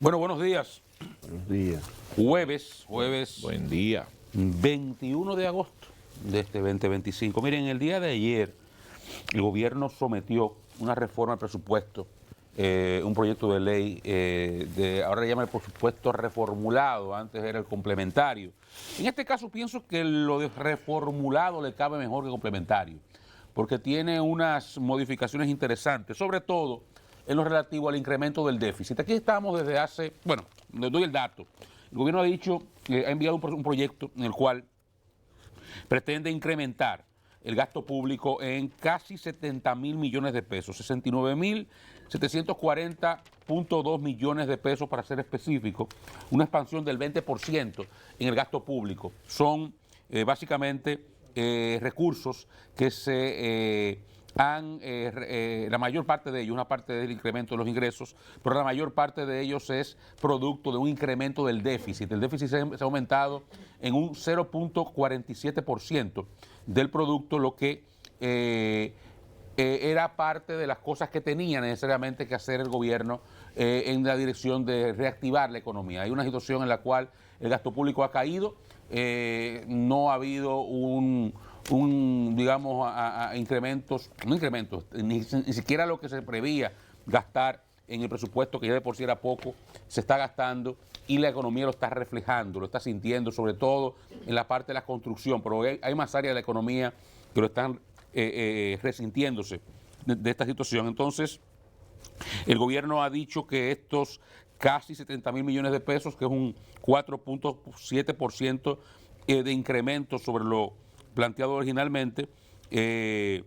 Bueno, buenos días. Buenos días. Jueves Buen día. 21 de agosto de este 2025. Miren, el día de ayer el gobierno sometió una reforma al presupuesto, un proyecto de ley, ahora le llama el presupuesto reformulado, antes era el complementario. En este caso pienso que lo de reformulado le cabe mejor que complementario, porque tiene unas modificaciones interesantes, sobre todo en lo relativo al incremento del déficit. Aquí estamos desde hace, bueno, les doy el dato. El gobierno ha dicho, ha enviado un proyecto en el cual pretende incrementar el gasto público en casi 70.000 millones de pesos, 69.740.2 millones de pesos para ser específico, una expansión del 20% en el gasto público. Son básicamente recursos que la mayor parte de ellos, una parte del incremento de los ingresos, pero la mayor parte de ellos es producto de un incremento del déficit. El déficit se ha aumentado en un 0.47% del producto, lo que era parte de las cosas que tenía necesariamente que hacer el gobierno en la dirección de reactivar la economía. Hay una situación en la cual el gasto público ha caído, no ha habido digamos, incrementos, no incrementos, ni siquiera lo que se prevía gastar en el presupuesto, que ya de por sí era poco, se está gastando y la economía lo está reflejando, lo está sintiendo, sobre todo en la parte de la construcción, pero hay más áreas de la economía que lo están resintiéndose de esta situación. Entonces, el gobierno ha dicho que estos casi 70.000 millones de pesos, que es un 4.7% de incremento sobre lo planteado originalmente, se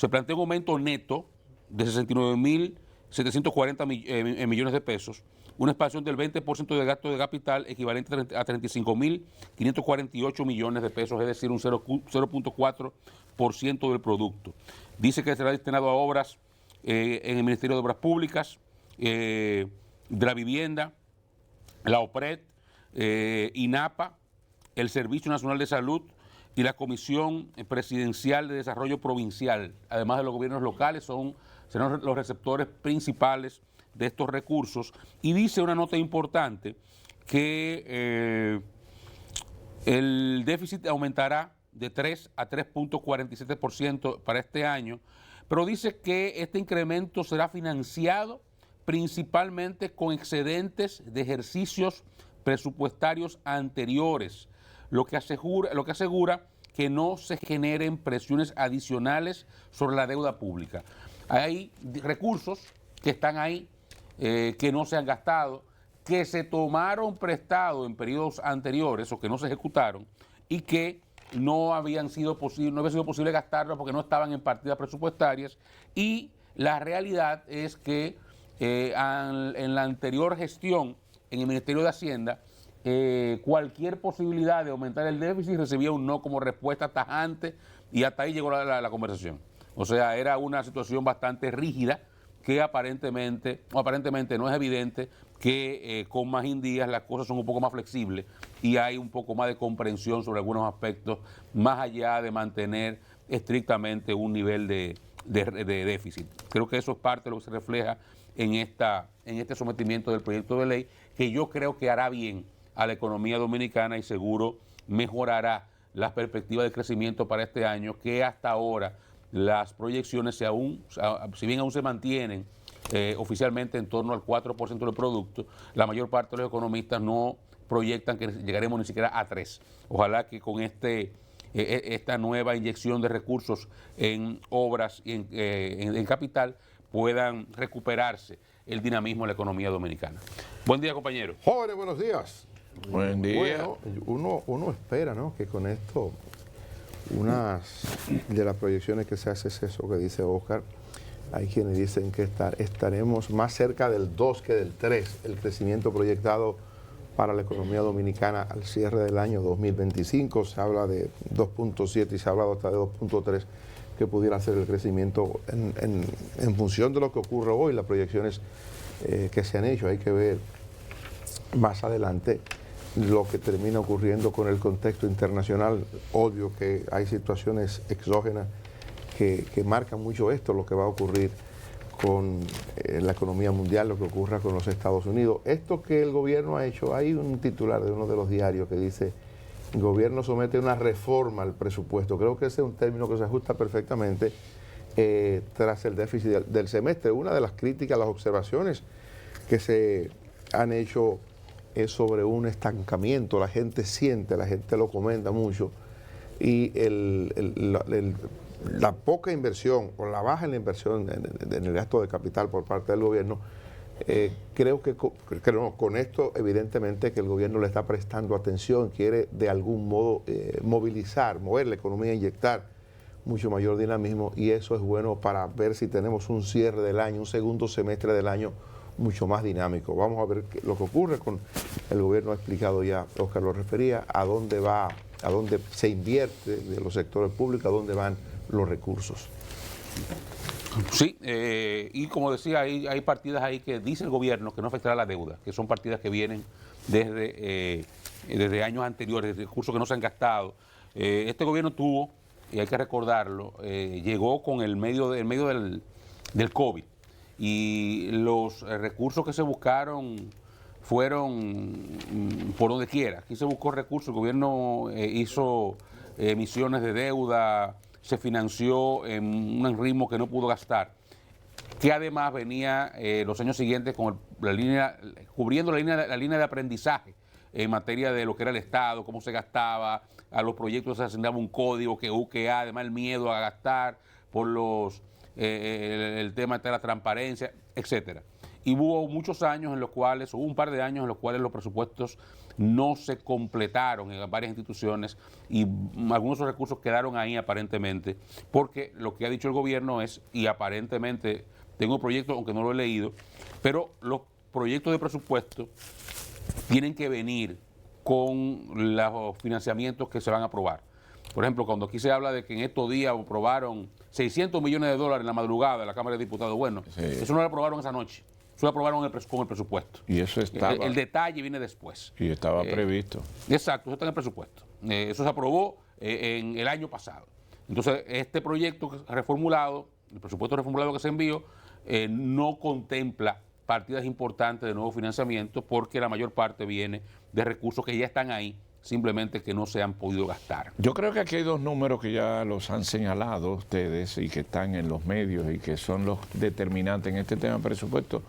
plantea un aumento neto de 69.740 millones de pesos, una expansión del 20% de gasto de capital equivalente a 35.548 millones de pesos, es decir, un 0.4% del producto. Dice que será destinado a obras en el Ministerio de Obras Públicas, de la Vivienda, la OPRED, INAPA, el Servicio Nacional de Salud y la Comisión Presidencial de Desarrollo Provincial, además de los gobiernos locales, serán los receptores principales de estos recursos. Y dice una nota importante que el déficit aumentará de 3 a 3.47% para este año, pero dice que este incremento será financiado principalmente con excedentes de ejercicios presupuestarios anteriores, lo que asegura que no se generen presiones adicionales sobre la deuda pública. Hay recursos que están ahí, que no se han gastado, que se tomaron prestado en periodos anteriores o que no se ejecutaron y que no había sido posible gastarlos porque no estaban en partidas presupuestarias, y la realidad es que en la anterior gestión en el Ministerio de Hacienda, cualquier posibilidad de aumentar el déficit recibía un no como respuesta tajante, y hasta ahí llegó la conversación. O sea, era una situación bastante rígida que aparentemente no es evidente que con Magín Díaz las cosas son un poco más flexibles y hay un poco más de comprensión sobre algunos aspectos, más allá de mantener estrictamente un nivel de déficit. Creo que eso es parte de lo que se refleja en este sometimiento del proyecto de ley, que yo creo que hará bien a la economía dominicana y seguro mejorará las perspectivas de crecimiento para este año, que hasta ahora las proyecciones, si bien aún se mantienen oficialmente en torno al 4% del producto, la mayor parte de los economistas no proyectan que llegaremos ni siquiera a 3%. Ojalá que con esta nueva inyección de recursos en obras y en capital puedan recuperarse el dinamismo de la economía dominicana. Buen día, compañero. Jóvenes, buenos días. Buen día. Bueno, uno espera, ¿no?, que con esto, unas de las proyecciones que se hace es eso que dice Oscar. Hay quienes dicen que estaremos más cerca del 2 que del 3, el crecimiento proyectado para la economía dominicana al cierre del año 2025. Se habla de 2.7 y se ha hablado hasta de 2.3, que pudiera ser el crecimiento en función de lo que ocurre hoy, las proyecciones que se han hecho. Hay que ver más adelante lo que termina ocurriendo con el contexto internacional. Obvio que hay situaciones exógenas que marcan mucho esto, lo que va a ocurrir con la economía mundial, lo que ocurra con los Estados Unidos. Esto que el gobierno ha hecho, hay un titular de uno de los diarios que dice: el gobierno somete una reforma al presupuesto. Creo que ese es un término que se ajusta perfectamente tras el déficit del semestre. Una de las críticas, las observaciones que se han hecho es sobre un estancamiento. La gente siente, la gente lo comenta mucho, y la poca inversión o la baja en la inversión en el gasto de capital por parte del gobierno, creo que con esto evidentemente que el gobierno le está prestando atención, quiere de algún modo mover la economía, inyectar mucho mayor dinamismo, y eso es bueno para ver si tenemos un cierre del año, un segundo semestre del año mucho más dinámico. Vamos a ver lo que ocurre con el gobierno. Ha explicado ya, Óscar lo refería, a dónde va, a dónde se invierte de los sectores públicos, a dónde van los recursos. Sí, y como decía, hay partidas ahí que dice el gobierno que no afectará la deuda, que son partidas que vienen desde años anteriores, recursos que no se han gastado. Este gobierno tuvo, y hay que recordarlo, llegó con el medio del COVID, y los recursos que se buscaron fueron por donde quiera. Aquí se buscó recursos, el gobierno hizo emisiones de deuda, se financió en un ritmo que no pudo gastar, que además venía los años siguientes con cubriendo la línea de aprendizaje en materia de lo que era el Estado, cómo se gastaba, a los proyectos se asignaba un código que además el miedo a gastar por el tema de la transparencia, etcétera. Y hubo muchos años en los cuales, hubo un par de años en los cuales los presupuestos no se completaron en varias instituciones, y algunos de esos recursos quedaron ahí aparentemente, porque lo que ha dicho el gobierno es, y aparentemente tengo un proyecto, aunque no lo he leído, pero los proyectos de presupuesto tienen que venir con los financiamientos que se van a aprobar. Por ejemplo, cuando aquí se habla de que en estos días aprobaron $600 millones en la madrugada de la Cámara de Diputados, bueno, sí, eso no lo aprobaron esa noche. Eso lo aprobaron con el presupuesto. Y eso estaba. El detalle viene después. Y estaba previsto. Exacto, eso está en el presupuesto. Eso se aprobó en el año pasado. Entonces, este proyecto reformulado, el presupuesto reformulado que se envió, no contempla partidas importantes de nuevo financiamiento, porque la mayor parte viene de recursos que ya están ahí, simplemente que no se han podido gastar. Yo creo que aquí hay dos números que ya los han señalado ustedes y que están en los medios y que son los determinantes en este tema de presupuesto.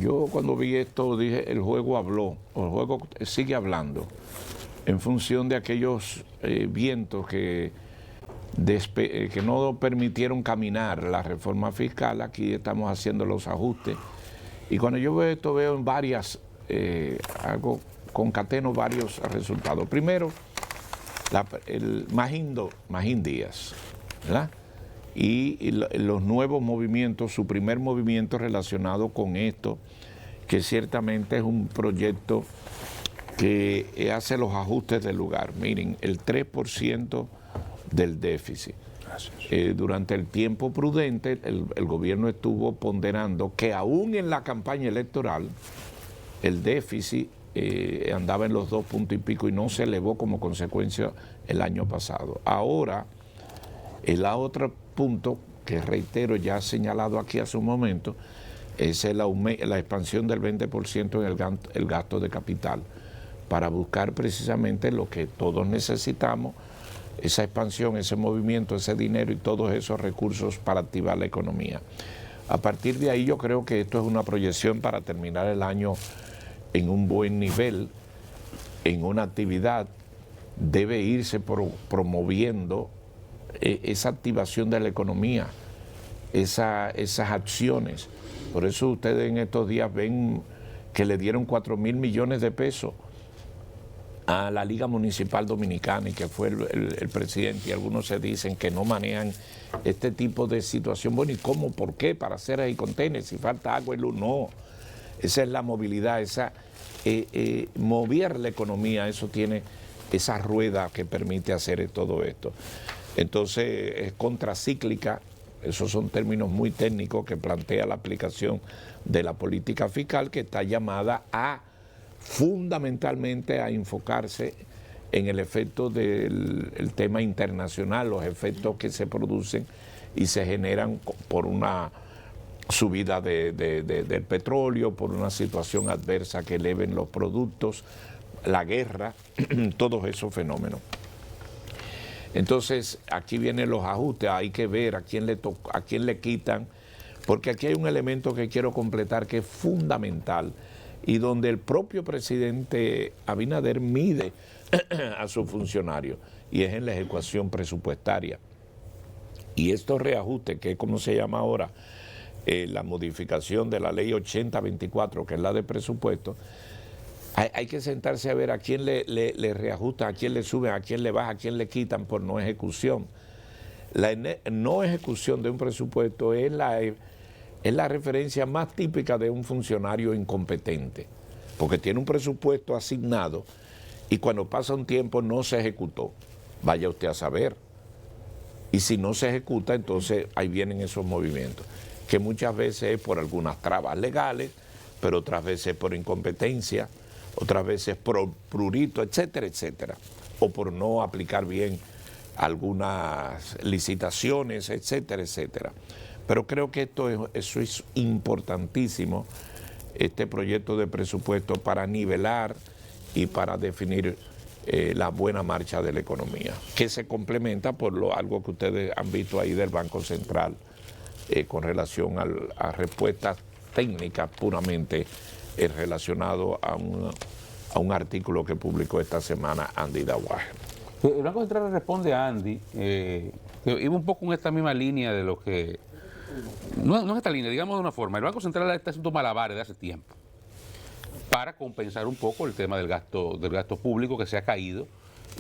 Yo cuando vi esto dije, el juego habló, o el juego sigue hablando, en función de aquellos vientos que no permitieron caminar la reforma fiscal. Aquí estamos haciendo los ajustes. Y cuando yo veo esto, veo en concateno varios resultados. Primero, el Magín Díaz, ¿verdad? Y los nuevos movimientos, su primer movimiento relacionado con esto, que ciertamente es un proyecto que hace los ajustes del lugar. Miren, el 3% del déficit. Durante el tiempo prudente, el gobierno estuvo ponderando que aún en la campaña electoral, el déficit andaba en los 2 puntos y pico y no se elevó como consecuencia el año pasado. Ahora, el otro punto que reitero, ya señalado aquí hace un momento, es la expansión del 20% en el gasto de capital, para buscar precisamente lo que todos necesitamos, esa expansión, ese movimiento, ese dinero y todos esos recursos para activar la economía. A partir de ahí yo creo que esto es una proyección para terminar el año en un buen nivel, en una actividad. Debe irse promoviendo esa activación de la economía, esas acciones. Por eso ustedes en estos días ven que le dieron 4.000 millones de pesos a la Liga Municipal Dominicana, y que fue el presidente, y algunos se dicen que no manejan este tipo de situación. Bueno, ¿y cómo? ¿Por qué? Para hacer ahí contenedores, si falta agua y luz. No, esa es la movilidad, mover la economía, eso tiene esa rueda que permite hacer todo esto. Entonces es contracíclica, esos son términos muy técnicos que plantea la aplicación de la política fiscal, que está llamada fundamentalmente a enfocarse en el efecto del tema internacional, los efectos que se producen y se generan por una subida del petróleo, por una situación adversa que eleven los productos, la guerra, todos esos fenómenos. Entonces, aquí vienen los ajustes, hay que ver a quién le quitan, porque aquí hay un elemento que quiero completar que es fundamental y donde el propio presidente Abinader mide a sus funcionarios, y es en la ejecución presupuestaria. Y estos reajustes, que es como se llama ahora, la modificación de la ley 8024, que es la de presupuesto, hay que sentarse a ver a quién le reajustan, a quién le suben, a quién le bajan, a quién le quitan por no ejecución. La no ejecución de un presupuesto es la referencia más típica de un funcionario incompetente, porque tiene un presupuesto asignado y cuando pasa un tiempo no se ejecutó. Vaya usted a saber. Y si no se ejecuta, entonces ahí vienen esos movimientos, que muchas veces es por algunas trabas legales, pero otras veces por incompetencia, otras veces por prurito, etcétera, etcétera, o por no aplicar bien algunas licitaciones, etcétera, etcétera. Pero creo que eso es importantísimo, este proyecto de presupuesto, para nivelar y para definir la buena marcha de la economía, que se complementa por algo que ustedes han visto ahí del Banco Central con relación a respuestas técnicas puramente relacionado a un artículo que publicó esta semana Andy Dawaje. El Banco Central responde a Andy, que iba un poco en esta misma línea de lo que... No en esta línea, digamos de una forma. El Banco Central está haciendo malabares de hace tiempo para compensar un poco el tema del gasto público que se ha caído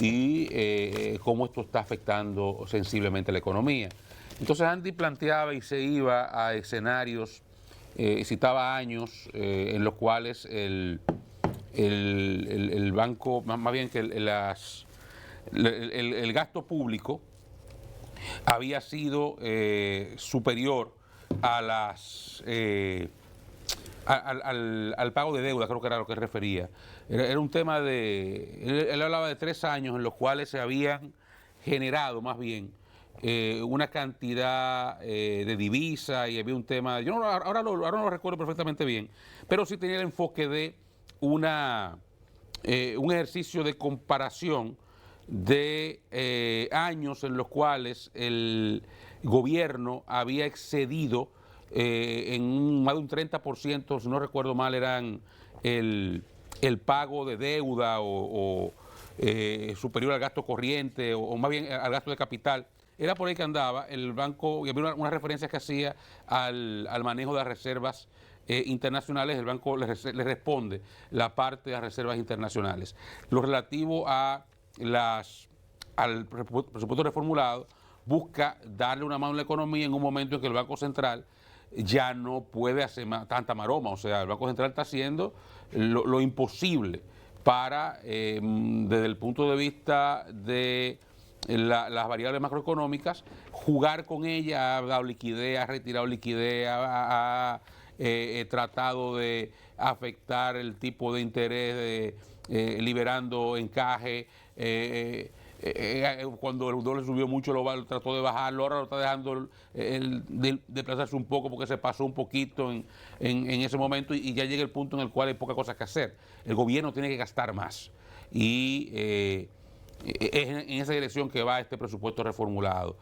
y cómo esto está afectando sensiblemente la economía. Entonces Andy planteaba y se iba a escenarios, citaba años en los cuales el banco, más bien que el gasto público había sido superior a al pago de deuda, creo que era lo que refería. Era un tema de... Él hablaba de 3 años en los cuales se habían generado más bien una cantidad de divisa y había un tema... Yo ahora no lo recuerdo perfectamente bien, pero sí tenía el enfoque de un ejercicio de comparación de años en los cuales el gobierno había excedido en más de un 30%, si no recuerdo mal, eran el pago de deuda o superior al gasto corriente o más bien al gasto de capital. Era por ahí que andaba el banco, y había unas referencias que hacía al manejo de las reservas internacionales. El banco le responde la parte de las reservas internacionales. Lo relativo a al presupuesto reformulado busca darle una mano a la economía en un momento en que el Banco Central ya no puede hacer tanta maroma. O sea, el Banco Central está haciendo lo imposible para, desde el punto de vista de las variables macroeconómicas, jugar con ellas. Ha dado liquidez, ha retirado liquidez, ha tratado de afectar el tipo de interés, liberando encaje. Cuando el dólar subió mucho lo trató de bajarlo, ahora lo está dejando desplazarse un poco porque se pasó un poquito en ese momento y ya llega el punto en el cual hay poca cosa que hacer. El gobierno tiene que gastar más y es en esa dirección que va este presupuesto reformulado.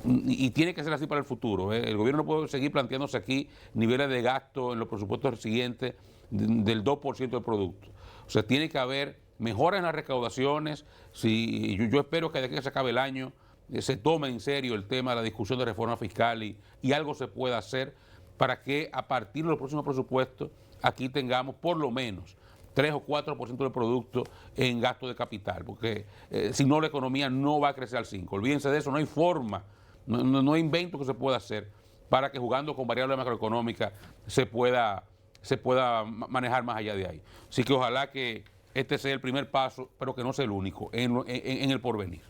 Y tiene que ser así para el futuro. El gobierno no puede seguir planteándose aquí niveles de gasto en los presupuestos siguientes del 2% del producto. O sea, tiene que haber mejoras en las recaudaciones. Yo espero que de aquí que se acabe el año se tome en serio el tema de la discusión de reforma fiscal y algo se pueda hacer para que a partir de los próximos presupuestos aquí tengamos por lo menos 3 o 4% del producto en gasto de capital, porque si no la economía no va a crecer al 5%. Olvídense de eso, no hay forma, no hay invento que se pueda hacer para que jugando con variables macroeconómicas se pueda manejar más allá de ahí. Así que ojalá que este sea el primer paso, pero que no sea el único en el porvenir.